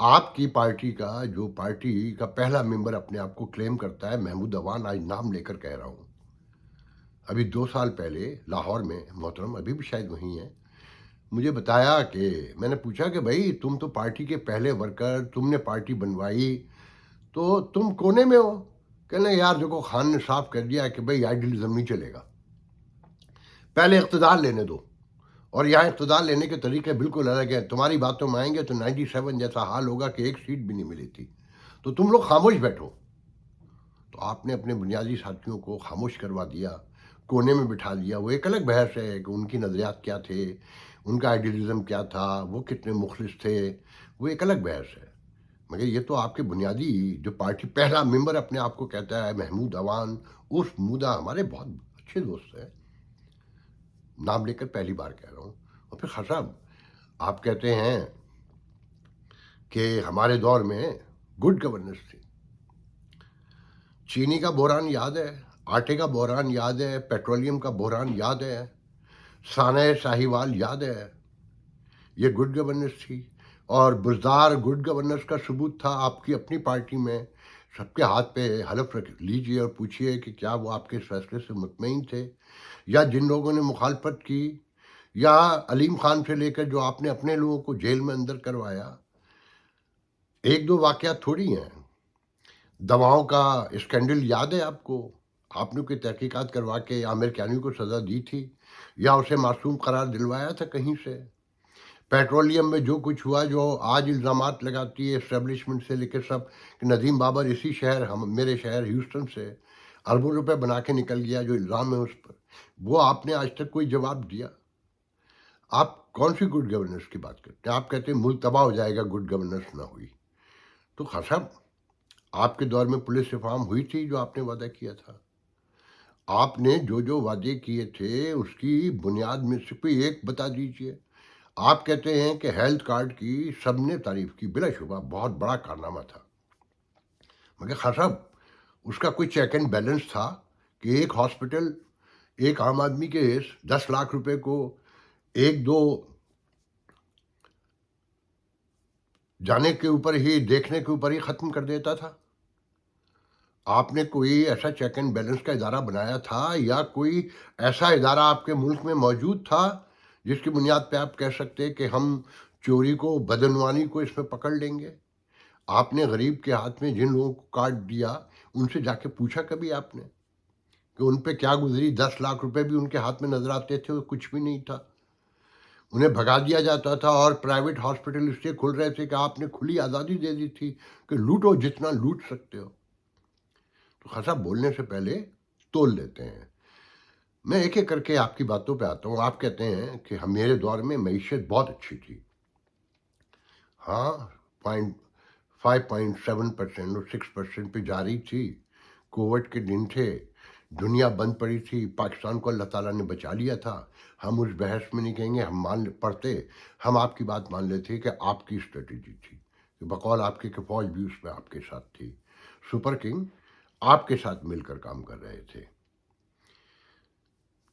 آپ کی پارٹی کا جو پارٹی کا پہلا ممبر اپنے آپ کو کلیم کرتا ہے، محمود عوان، آج نام لے کر کہہ رہا ہوں، ابھی 2 سال پہلے لاہور میں، محترم ابھی بھی شاید وہیں ہیں، مجھے بتایا کہ میں نے پوچھا کہ بھائی تم تو پارٹی کے پہلے ورکر، تم نے پارٹی بنوائی، تو تم کونے میں ہو؟ کہنے یار دیکھو خان نے صاف کر دیا کہ بھائی آئیڈیلزم نہیں چلے گا، پہلے اقتدار لینے دو، اور یہاں اقتدار لینے کے طریقے بالکل الگ ہیں، تمہاری باتوں میں آئیں گے تو 97 جیسا حال ہوگا کہ ایک سیٹ بھی نہیں ملی تھی، تو تم لوگ خاموش بیٹھو۔ تو آپ نے اپنے بنیادی ساتھیوں کو خاموش کروا دیا، کونے میں بٹھا دیا۔ وہ ایک الگ بحث ہے کہ ان کی نظریات کیا تھے، ان کا آئیڈیلزم کیا تھا، وہ کتنے مخلص تھے، وہ ایک الگ بحث ہے، مگر یہ تو آپ کے بنیادی جو پارٹی پہلا ممبر اپنے آپ کو کہتا ہے محمود عوان، اس مودا ہمارے بہت اچھے دوست ہیں، نام لے کر پہلی بار کہہ رہا ہوں۔ اور پھر خان صاحب آپ کہتے ہیں کہ ہمارے دور میں گڈ گورننس تھی، چینی کا بحران یاد ہے، آٹے کا بحران یاد ہے، پیٹرولیم کا بحران یاد ہے، سانحہ ساہیوال یاد ہے، یہ گڈ گورننس تھی۔ اور بزدار گڈ گورننس کا ثبوت تھا آپ کی اپنی پارٹی میں، سب کے ہاتھ پہ حلف رکھ لیجئے اور پوچھئے کہ کیا وہ آپ کے اس فیصلے سے مطمئن تھے، یا جن لوگوں نے مخالفت کی، یا علیم خان سے لے کر جو آپ نے اپنے لوگوں کو جیل میں اندر کروایا، ایک دو واقعات تھوڑی ہیں۔ دواؤں کا اسکینڈل یاد ہے آپ کو؟ آپ نے کوئی تحقیقات کروا کے عامر کیانی کو سزا دی تھی، یا اسے معصوم قرار دلوایا تھا کہیں سے؟ پیٹرولیم میں جو کچھ ہوا، جو آج الزامات لگاتی ہے اسٹیبلشمنٹ سے لے کے سب، کہ ندیم بابر اسی شہر، میرے شہر ہیوسٹن سے اربوں روپے بنا کے نکل گیا، جو الزام ہے اس پر، وہ آپ نے آج تک کوئی جواب دیا؟ آپ کون سی گڈ گورننس کی بات کرتے ہیں؟ آپ کہتے ہیں ملک تباہ ہو جائے گا گڈ گورننس نہ ہوئی، تو خان صاحب آپ کے دور میں پولیس ریفارم ہوئی تھی جو آپ نے وعدہ کیا تھا؟ آپ نے جو وعدے کیے تھے اس کی بنیاد میں سے کوئی ایک بتا دیجئے۔ آپ کہتے ہیں کہ ہیلتھ کارڈ کی سب نے تعریف کی، بلا شبہ بہت بڑا کارنامہ تھا، مگر خان صاحب اس کا کوئی چیک اینڈ بیلنس تھا کہ ایک ہاسپٹل ایک عام آدمی کے 10 لاکھ روپے کو ایک دو جانے کے اوپر ہی، دیکھنے کے اوپر ہی ختم کر دیتا تھا؟ آپ نے کوئی ایسا چیک اینڈ بیلنس کا ادارہ بنایا تھا، یا کوئی ایسا ادارہ آپ کے ملک میں موجود تھا جس کی بنیاد پہ آپ کہہ سکتے کہ ہم چوری کو، بدعنوانی کو اس میں پکڑ لیں گے؟ آپ نے غریب کے ہاتھ میں جن لوگوں کو کارڈ دیا، ان سے جا کے پوچھا کبھی آپ نے کہ ان پہ کیا گزری؟ 10 لاکھ روپے بھی ان کے ہاتھ میں نظر آتے تھے، وہ کچھ بھی نہیں تھا، انہیں بھگا دیا جاتا تھا، اور پرائیویٹ ہاسپٹل اس لیے کھل رہے تھے کہ آپ نے کھلی آزادی دے دی تھی کہ لوٹو جتنا لوٹ سکتے ہو۔ تو خاصا بولنے سے پہلے تول لیتے ہیں۔ میں ایک ایک کر کے آپ کی باتوں پہ آتا ہوں۔ آپ کہتے ہیں کہ ہم میرے دور میں معیشت بہت اچھی تھی، ہاں، 5.7% اور 6% پہ جاری تھی، کووڈ کے دن تھے، دنیا بند پڑی تھی، پاکستان کو اللہ تعالیٰ نے بچا لیا تھا، ہم اس بحث میں نہیں کہیں گے، ہم پڑھتے، ہم آپ کی بات مان لیتے کہ آپ کی اسٹریٹجی تھی، کہ بقول آپ کے کہ فوج بھی اس میں آپ کے ساتھ تھی، سپر کنگ آپ کے ساتھ مل کر کام کر رہے تھے۔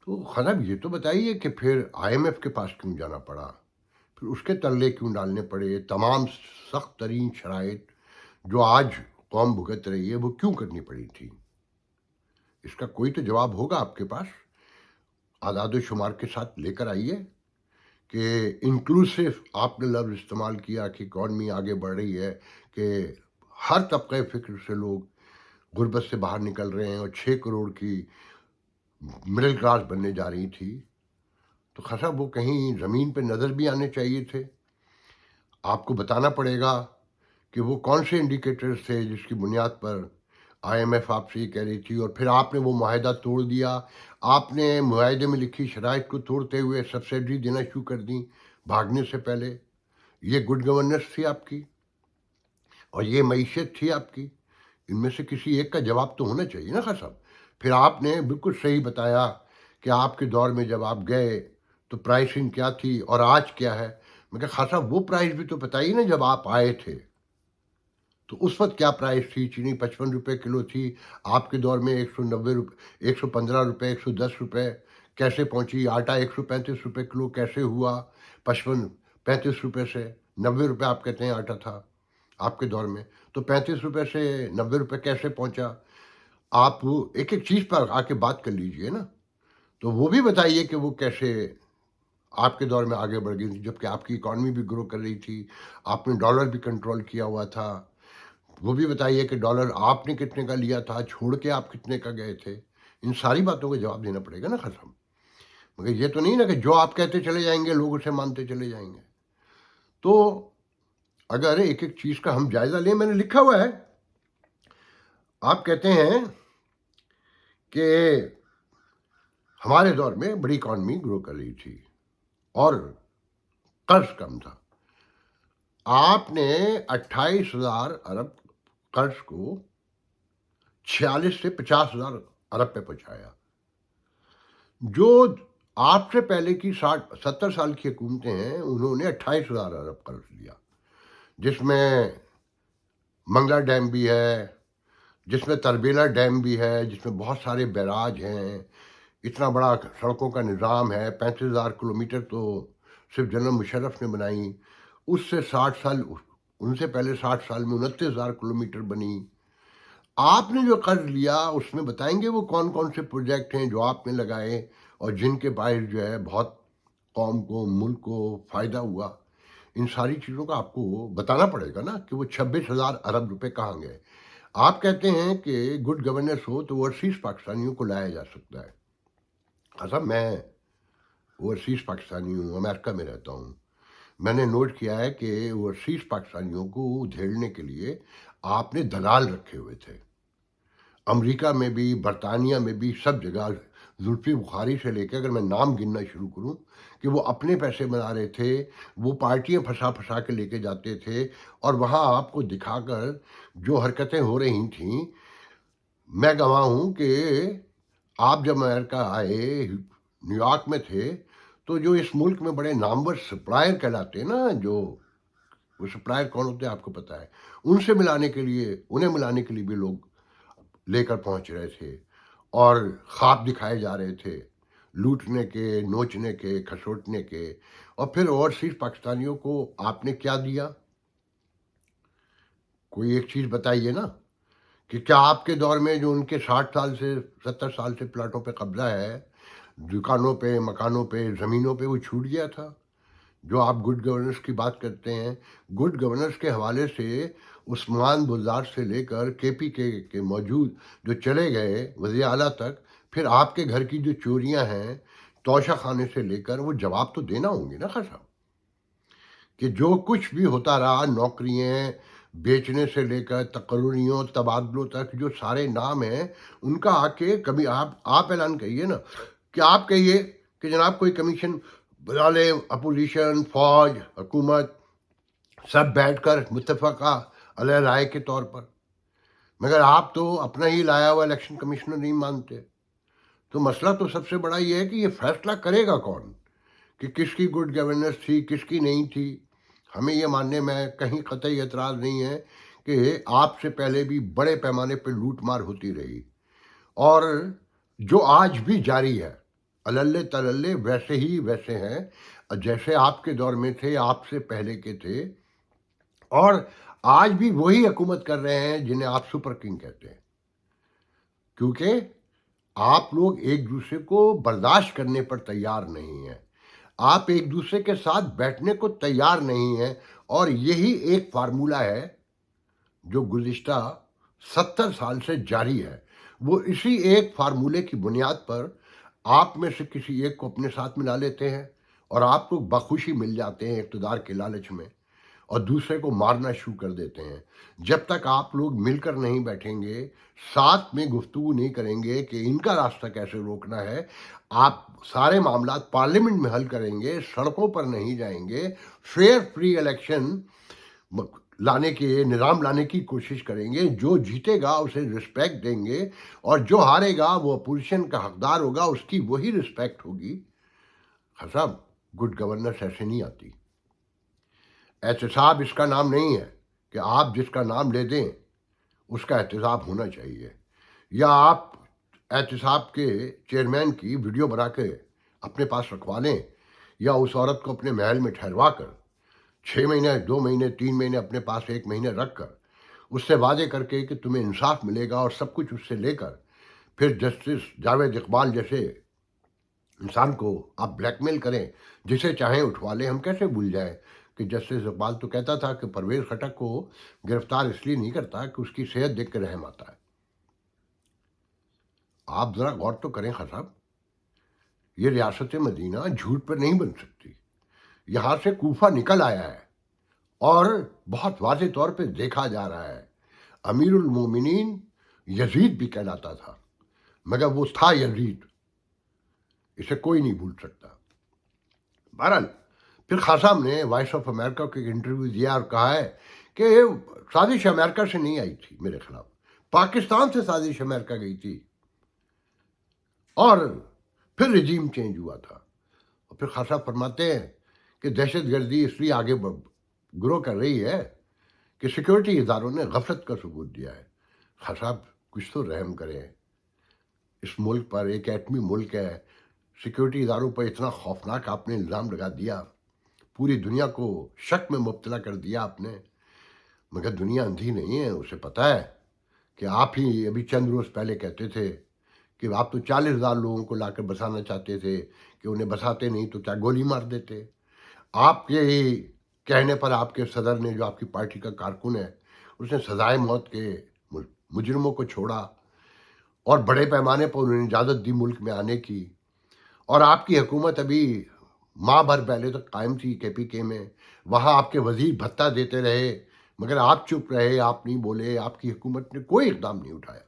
تو خنب یہ تو بتائیے کہ پھر آئی ایم ایف کے پاس کیوں جانا پڑا، پھر اس کے تلے کیوں ڈالنے پڑے، تمام سخت ترین شرائط جو آج قوم بھگت رہی ہے وہ کیوں کرنی پڑی تھی؟ اس کا کوئی تو جواب ہوگا آپ کے پاس، اعداد و شمار کے ساتھ لے کر آئیے کہ انکلوسیو آپ نے لفظ استعمال کیا کہ اکانومی آگے بڑھ رہی ہے، کہ ہر طبقے فکر سے لوگ غربت سے باہر نکل رہے ہیں، اور 6 کروڑ کی مڈل کلاس بننے جا رہی تھی، تو خاصا وہ کہیں زمین پہ نظر بھی آنے چاہیے تھے۔ آپ کو بتانا پڑے گا کہ وہ کون سے انڈیکیٹرز تھے جس کی بنیاد پر آئی ایم ایف آپ سے یہ کہہ رہی تھی، اور پھر آپ نے وہ معاہدہ توڑ دیا، آپ نے معاہدے میں لکھی شرائط کو توڑتے ہوئے سبسڈی دینا شروع کر دیں بھاگنے سے پہلے۔ یہ گڈ گورننس تھی آپ کی، اور یہ معیشت تھی آپ کی؟ ان میں سے کسی ایک کا جواب تو ہونا چاہیے نا خان صاحب۔ پھر آپ نے بالکل صحیح بتایا کہ آپ کے دور میں جب آپ گئے تو پرائسنگ کیا تھی اور آج کیا ہے، مگر خان صاحب وہ پرائس بھی تو بتائیے نا جب آپ آئے تھے، تو اس وقت کیا پرائس تھی؟ چینی 55 روپے کلو تھی، آپ کے دور میں 190 روپے، 115 روپے، 110 روپے کیسے پہنچی؟ آٹا 135 روپے کلو کیسے ہوا 35 روپے سے؟ 90 روپے آپ کہتے ہیں آٹا تھا۔ آپ کے دور میں، تو 35 روپے سے 90 روپے کیسے پہنچا؟ آپ ایک ایک چیز پر آ کے بات کر لیجئے نا، تو وہ بھی بتائیے کہ وہ کیسے آپ کے دور میں آگے بڑھ گئی تھی، جبکہ آپ کی اکانومی بھی گرو کر رہی تھی، آپ نے ڈالر بھی کنٹرول کیا ہوا تھا۔ وہ بھی بتائیے کہ ڈالر آپ نے کتنے کا لیا تھا، چھوڑ کے آپ کتنے کا گئے تھے۔ ان ساری باتوں کا جواب دینا پڑے گا نا خاص صاحب، مگر یہ تو نہیں نا کہ جو آپ کہتے چلے جائیں گے لوگ اسے مانتے چلے جائیں گے۔ تو اگر ایک ایک چیز کا ہم جائزہ لیں، میں نے لکھا ہوا ہے، آپ کہتے ہیں کہ ہمارے دور میں بڑی اکانومی گرو کر رہی تھی اور قرض کم تھا۔ آپ نے 28,000 ارب قرض کو 46 سے 50,000 ارب پہ پہنچایا۔ جو آپ سے پہلے کی 70 سال کی حکومتیں ہیں، انہوں نے 28,000 ارب قرض لیا، جس میں منگلا ڈیم بھی ہے، جس میں تربیلا ڈیم بھی ہے، جس میں بہت سارے بیراج ہیں، اتنا بڑا سڑکوں کا نظام ہے۔ 35,000 کلومیٹر تو صرف جنرل مشرف نے بنائی، اس سے 60 سال، ان سے پہلے 60 سال میں 29,000 کلومیٹر بنی۔ آپ نے جو قرض لیا اس میں بتائیں گے وہ کون کون سے پروجیکٹ ہیں جو آپ نے لگائے اور جن کے باعث جو ہے بہت قوم کو، ملک کو فائدہ ہوا۔ ان ساری چیزوں کا آپ کو بتانا پڑے گا نا کہ وہ 26,000 ارب روپے کہاں گئے۔ آپ کہتے ہیں کہ گڈ گورننس ہو تو اوورسیز پاکستانیوں کو لایا جا سکتا ہے۔ صاحب میں اوورسیز پاکستانی ہوں، امریکہ میں رہتا ہوں۔ میں نے نوٹ کیا ہے کہ اوورسیز پاکستانیوں کو دھیڑنے کے لیے آپ نے دلال رکھے ہوئے تھے۔ امریکہ میں بھی، برطانیہ میں بھی، سب جگہ زلفی بخاری سے لے کے، اگر میں نام گننا شروع کروں، کہ وہ اپنے پیسے بنا رہے تھے، وہ پارٹیاں پھنسا کے لے کے جاتے تھے، اور وہاں آپ کو دکھا کر جو حرکتیں ہو رہی تھیں، میں گواہ ہوں کہ آپ جب امریکہ آئے، نیو یارک میں تھے، تو جو اس ملک میں بڑے نامور سپلائر کہلاتے ہیں نا، جو وہ سپلائر کون ہوتے ہیں آپ کو پتہ ہے، ان سے ملانے کے لیے، انہیں ملانے کے لیے بھی لوگ لے کر پہنچ رہے تھے اور خواب دکھائے جا رہے تھے، لوٹنے کے، نوچنے کے، کھسوٹنے کے۔ اور پھر اوورسیز پاکستانیوں کو آپ نے کیا دیا؟ کوئی ایک چیز بتائیے نا، کہ کیا آپ کے دور میں جو ان کے 60 سال سے 70 سال سے پلاٹوں پہ قبضہ ہے، دکانوں پہ، مکانوں پہ، زمینوں پہ، وہ چھوٹ گیا تھا؟ جو آپ گڈ گورننس کی بات کرتے ہیں، گڈ گورننس کے حوالے سے عثمان بزدار سے لے کر کے پی کے موجود جو چلے گئے وزیر اعلیٰ تک، پھر آپ کے گھر کی جو چوریاں ہیں، توشہ خانے سے لے کر، وہ جواب تو دینا ہوں گے نا خاصا، کہ جو کچھ بھی ہوتا رہا، نوکریاں بیچنے سے لے کر تقرریوں، تبادلوں تک، جو سارے نام ہیں ان کا آ کے کبھی آپ اعلان کہیے نا، کہ آپ کہیے کہ جناب کوئی کمیشن بنا لیں، اپوزیشن، فوج، حکومت، سب بیٹھ کر متفقہ علیہ رائے کے طور پر۔ مگر آپ تو اپنا ہی لایا ہوا الیکشن کمشنر نہیں مانتے۔ تو مسئلہ تو سب سے بڑا یہ ہے کہ یہ فیصلہ کرے گا کون کہ کس کی گڈ گورننس تھی، کس کی نہیں تھی۔ ہمیں یہ ماننے میں کہیں قطعی اعتراض نہیں ہے کہ آپ سے پہلے بھی بڑے پیمانے پہ لوٹ مار ہوتی رہی، اور جو آج بھی جاری ہے، اللے تللے ویسے ہی ویسے ہیں جیسے آپ کے دور میں تھے، آپ سے پہلے کے تھے، اور آج بھی وہی حکومت کر رہے ہیں جنہیں آپ سپر کنگ کہتے ہیں، کیونکہ آپ لوگ ایک دوسرے کو برداشت کرنے پر تیار نہیں ہیں، آپ ایک دوسرے کے ساتھ بیٹھنے کو تیار نہیں ہیں، اور یہی ایک فارمولہ ہے جو گزشتہ 70 سال سے جاری ہے۔ وہ اسی ایک فارمولے کی بنیاد پر آپ میں سے کسی ایک کو اپنے ساتھ ملا لیتے ہیں، اور آپ لوگ بخوشی مل جاتے ہیں اقتدار کے لالچ میں، اور دوسرے کو مارنا شروع کر دیتے ہیں۔ جب تک آپ لوگ مل کر نہیں بیٹھیں گے، ساتھ میں گفتگو نہیں کریں گے کہ ان کا راستہ کیسے روکنا ہے، آپ سارے معاملات پارلیمنٹ میں حل کریں گے، سڑکوں پر نہیں جائیں گے، فیئر فری الیکشن لانے کے نظام لانے کی کوشش کریں گے، جو جیتے گا اسے رسپیکٹ دیں گے، اور جو ہارے گا وہ اپوزیشن کا حقدار ہوگا، اس کی وہی رسپیکٹ ہوگی۔ صاحب گڈ گورننس ایسے نہیں آتی۔ احتساب اس کا نام نہیں ہے کہ آپ جس کا نام لے دیں اس کا احتساب ہونا چاہیے، یا آپ احتساب کے چیئرمین کی ویڈیو بنا کے اپنے پاس رکھوا لیں، یا اس عورت کو اپنے محل میں ٹھہروا کر 6 مہینے 2 مہینے 3 مہینے اپنے پاس 1 مہینے رکھ کر اس سے وعدے کر کے کہ تمہیں انصاف ملے گا اور سب کچھ اس سے لے کر پھر جسٹس جاوید اقبال جیسے انسان کو آپ بلیک میل کریں، جسے چاہیں اٹھوا لیں. ہم کیسے بھول جائیں کہ جسٹس اقبال تو کہتا تھا کہ پرویز خٹک کو گرفتار اس لیے نہیں کرتا کہ اس کی صحت دیکھ کے رحم آتا ہے. آپ ذرا غور تو کریں خان صاحب، یہ ریاست مدینہ جھوٹ پر نہیں بن سکتی. یہاں سے کوفہ نکل آیا ہے اور بہت واضح طور پہ دیکھا جا رہا ہے. امیر المومنین یزید بھی کہلاتا تھا، مگر وہ تھا یزید، اسے کوئی نہیں بھول سکتا. بہرحال پھر خان صاحب نے وائس آف امریکہ کو ایک انٹرویو دیا اور کہا ہے کہ سازش امریکہ سے نہیں آئی تھی میرے خلاف، پاکستان سے سازش امریکہ گئی تھی اور پھر رجیم چینج ہوا تھا. اور پھر خان صاحب فرماتے ہیں کہ دہشت گردی اس لیے آگے گرو کر رہی ہے کہ سیکورٹی اداروں نے غفلت کا ثبوت دیا ہے. خان صاحب کچھ تو رحم کریں، اس ملک پر ایک ایٹمی ملک ہے، سیکورٹی اداروں پر اتنا خوفناک آپ نے الزام لگا دیا، پوری دنیا کو شک میں مبتلا کر دیا آپ نے. مگر دنیا اندھی نہیں ہے، اسے پتہ ہے کہ آپ ہی ابھی چند روز پہلے کہتے تھے کہ آپ تو 40,000 لوگوں کو لا کر بسانا چاہتے تھے کہ انہیں بساتے نہیں تو کیا گولی مار دیتے. آپ کے کہنے پر آپ کے صدر نے، جو آپ کی پارٹی کا کارکن ہے، اس نے سزائے موت کے مجرموں کو چھوڑا اور بڑے پیمانے پر انہوں نے اجازت دی ملک میں آنے کی. اور آپ کی حکومت ابھی ماہ بھر پہلے تک قائم تھی کے پی کے میں، وہاں آپ کے وزیر بھتہ دیتے رہے مگر آپ چپ رہے، آپ نہیں بولے، آپ کی حکومت نے کوئی اقدام نہیں اٹھایا.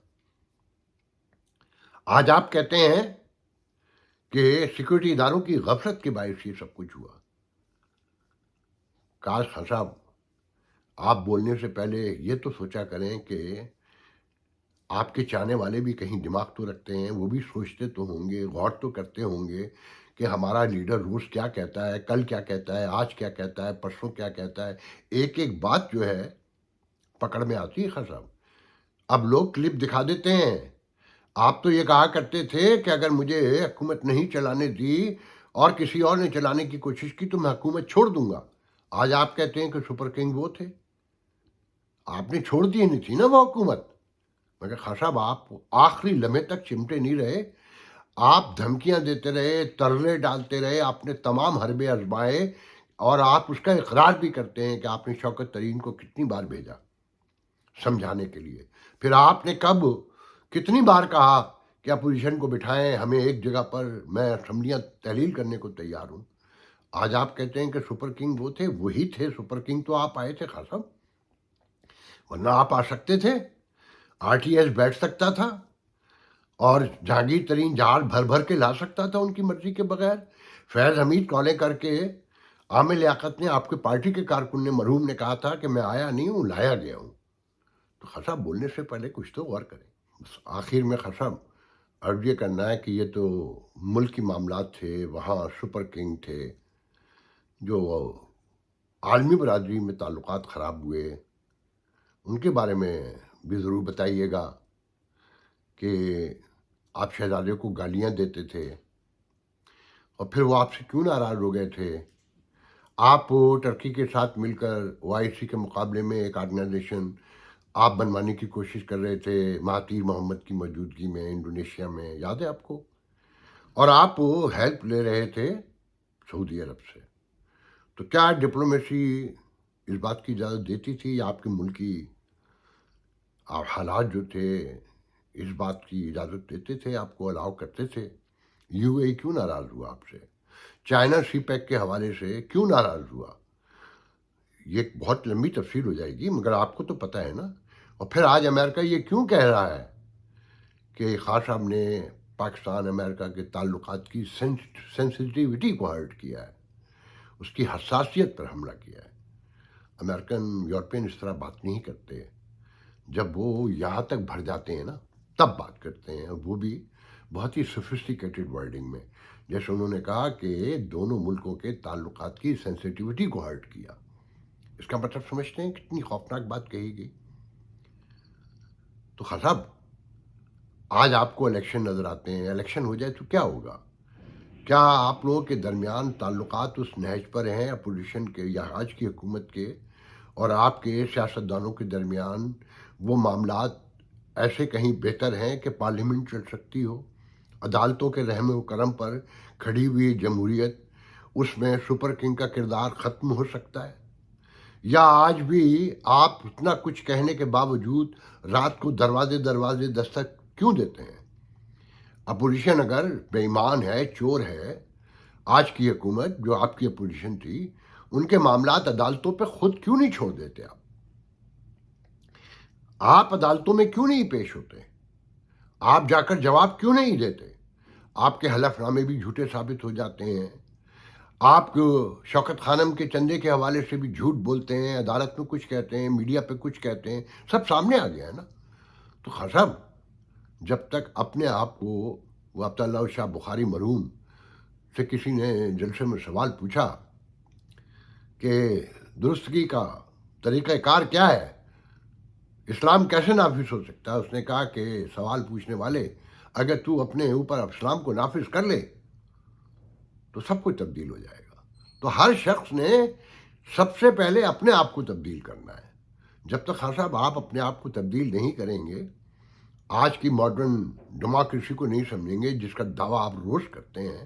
آج آپ کہتے ہیں کہ سیکورٹی اداروں کی غفلت کے باعث یہ سب کچھ ہوا. کاش خان صاحب آپ بولنے سے پہلے یہ تو سوچا کریں کہ آپ کے چاہنے والے بھی کہیں دماغ تو رکھتے ہیں، وہ بھی سوچتے تو ہوں گے، غور تو کرتے ہوں گے کہ ہمارا لیڈر روز کیا کہتا ہے، کل کیا کہتا ہے، آج کیا کہتا ہے، پرسوں کیا کہتا ہے. ایک ایک بات جو ہے پکڑ میں آتی ہے خان صاحب. اب لوگ کلپ دکھا دیتے ہیں. آپ تو یہ کہا کرتے تھے کہ اگر مجھے حکومت نہیں چلانے دی اور کسی اور نے چلانے کی کوشش کی تو میں حکومت چھوڑ دوں گا. آج آپ کہتے ہیں کہ سپر کنگ وہ تھے، آپ نے چھوڑ دی نہیں تھی نا وہ حکومت. مگر خان صاحب آپ آخری لمحے تک چمٹے نہیں رہے، آپ دھمکیاں دیتے رہے، ترلے ڈالتے رہے، آپ نے تمام حربے آزمائے اور آپ اس کا اقرار بھی کرتے ہیں کہ آپ نے شوکت ترین کو کتنی بار بھیجا سمجھانے کے لیے. پھر آپ نے کب کتنی بار کہا کہ اپوزیشن کو بٹھائیں ہمیں ایک جگہ پر، میں اسمبلیاں تحلیل کرنے کو تیار ہوں. آج آپ کہتے ہیں کہ سپر کنگ وہ تھے، وہی تھے سپر کنگ تو آپ آئے تھے خان صاحب، ورنہ آپ آ سکتے تھے. آر ٹی ایس بیٹھ سکتا تھا اور جہانگیر ترین جہاز بھر بھر کے لا سکتا تھا ان کی مرضی کے بغیر. فیض حمید کالیں کر کے عامر لیاقت نے، آپ کے پارٹی کے کارکن نے، مرحوم نے کہا تھا کہ میں آیا نہیں ہوں، لایا گیا ہوں. تو خان صاحب بولنے سے پہلے کچھ تو غور کریں. بس آخر میں خان صاحب عرض یہ کرنا ہے کہ یہ تو ملک کی معاملات تھے، وہاں سپر کنگ تھے، جو عالمی برادری میں تعلقات خراب ہوئے ان کے بارے میں بھی ضرور بتائیے گا کہ آپ شہزادے کو گالیاں دیتے تھے اور پھر وہ آپ سے کیوں ناراض ہو گئے تھے. آپ ٹرکی کے ساتھ مل کر او آئی سی کے مقابلے میں ایک آرگنائزیشن آپ بنوانے کی کوشش کر رہے تھے مہاتیر محمد کی موجودگی میں انڈونیشیا میں، یاد ہے آپ کو؟ اور آپ ہیلپ لے رہے تھے سعودی عرب سے. تو کیا ڈپلومیسی اس بات کی اجازت دیتی تھی یا آپ کے ملکی حالات جو تھے اس بات کی اجازت دیتے تھے، آپ کو الاؤ کرتے تھے؟ یو اے کیوں ناراض ہوا آپ سے؟ چائنا سی پیک کے حوالے سے کیوں ناراض ہوا؟ یہ بہت لمبی تفصیل ہو جائے گی مگر آپ کو تو پتہ ہے نا. اور پھر آج امریکہ یہ کیوں کہہ رہا ہے کہ خان صاحب نے پاکستان امریکہ کے تعلقات کی سینسٹیوٹی کو ہرٹ کیا ہے، اس کی حساسیت پر حملہ کیا ہے؟ امریکن یورپین اس طرح بات نہیں کرتے. جب وہ یہاں تک بھر جاتے ہیں نا تب بات کرتے ہیں، وہ بھی بہت ہی سوفسٹیکیٹڈ ورڈنگ میں، جیسے انہوں نے کہا کہ دونوں ملکوں کے تعلقات کی سینسٹیوٹی کو ہرٹ کیا. اس کا مطلب سمجھتے ہیں کتنی خوفناک بات کہی گئی. تو خان صاحب آج آپ کو الیکشن نظر آتے ہیں، الیکشن ہو جائے تو کیا ہوگا؟ کیا آپ لوگوں کے درمیان تعلقات اس نہج پر ہیں اپوزیشن کے یا آج کی حکومت کے اور آپ کے سیاستدانوں کے درمیان وہ معاملات ایسے کہیں بہتر ہیں کہ پارلیمنٹ چل سکتی ہو، عدالتوں کے رحم و کرم پر کھڑی ہوئی جمہوریت، اس میں سپر کنگ کا کردار ختم ہو سکتا ہے؟ یا آج بھی آپ اتنا کچھ کہنے کے باوجود رات کو دروازے دروازے دستک کیوں دیتے ہیں؟ اپوزیشن اگر بے ایمان ہے، چور ہے، آج کی حکومت جو آپ کی اپوزیشن تھی ان کے معاملات عدالتوں پہ خود کیوں نہیں چھوڑ دیتے؟ آپ عدالتوں میں کیوں نہیں پیش ہوتے؟ آپ جا کر جواب کیوں نہیں دیتے؟ آپ کے حلف نامے بھی جھوٹے ثابت ہو جاتے ہیں، آپ کو شوکت خانم کے چندے کے حوالے سے بھی جھوٹ بولتے ہیں، عدالت میں کچھ کہتے ہیں، میڈیا پہ کچھ کہتے ہیں، سب سامنے آ گیا ہے نا۔ تو خان صاحب، جب تک اپنے آپ کو وہ عبداللہ شاہ بخاری مرحوم سے کسی نے جلسے میں سوال پوچھا کہ درستگی کا طریقہ کار کیا ہے، اسلام کیسے نافذ ہو سکتا ہے؟ اس نے کہا کہ سوال پوچھنے والے، اگر تو اپنے اوپر اسلام کو نافذ کر لے تو سب کچھ تبدیل ہو جائے گا۔ تو ہر شخص نے سب سے پہلے اپنے آپ کو تبدیل کرنا ہے۔ جب تک خان صاحب آپ اپنے آپ کو تبدیل نہیں کریں گے، آج کی ماڈرن ڈیموکریسی کو نہیں سمجھیں گے جس کا دعویٰ آپ روز کرتے ہیں،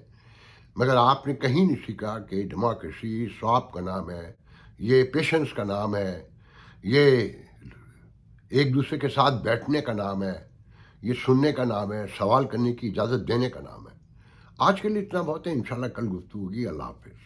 مگر آپ نے کہیں نہیں سیکھا کہ ڈیموکریسی سواب کا نام ہے، یہ پیشنس کا نام ہے، یہ ایک دوسرے کے ساتھ بیٹھنے کا نام ہے، یہ سننے کا نام ہے، سوال کرنے کی اجازت دینے کا نام ہے۔ آج کے لیے اتنا بہت ہے، انشاءاللہ کل گفتگو ہوگی۔ اللہ حافظ۔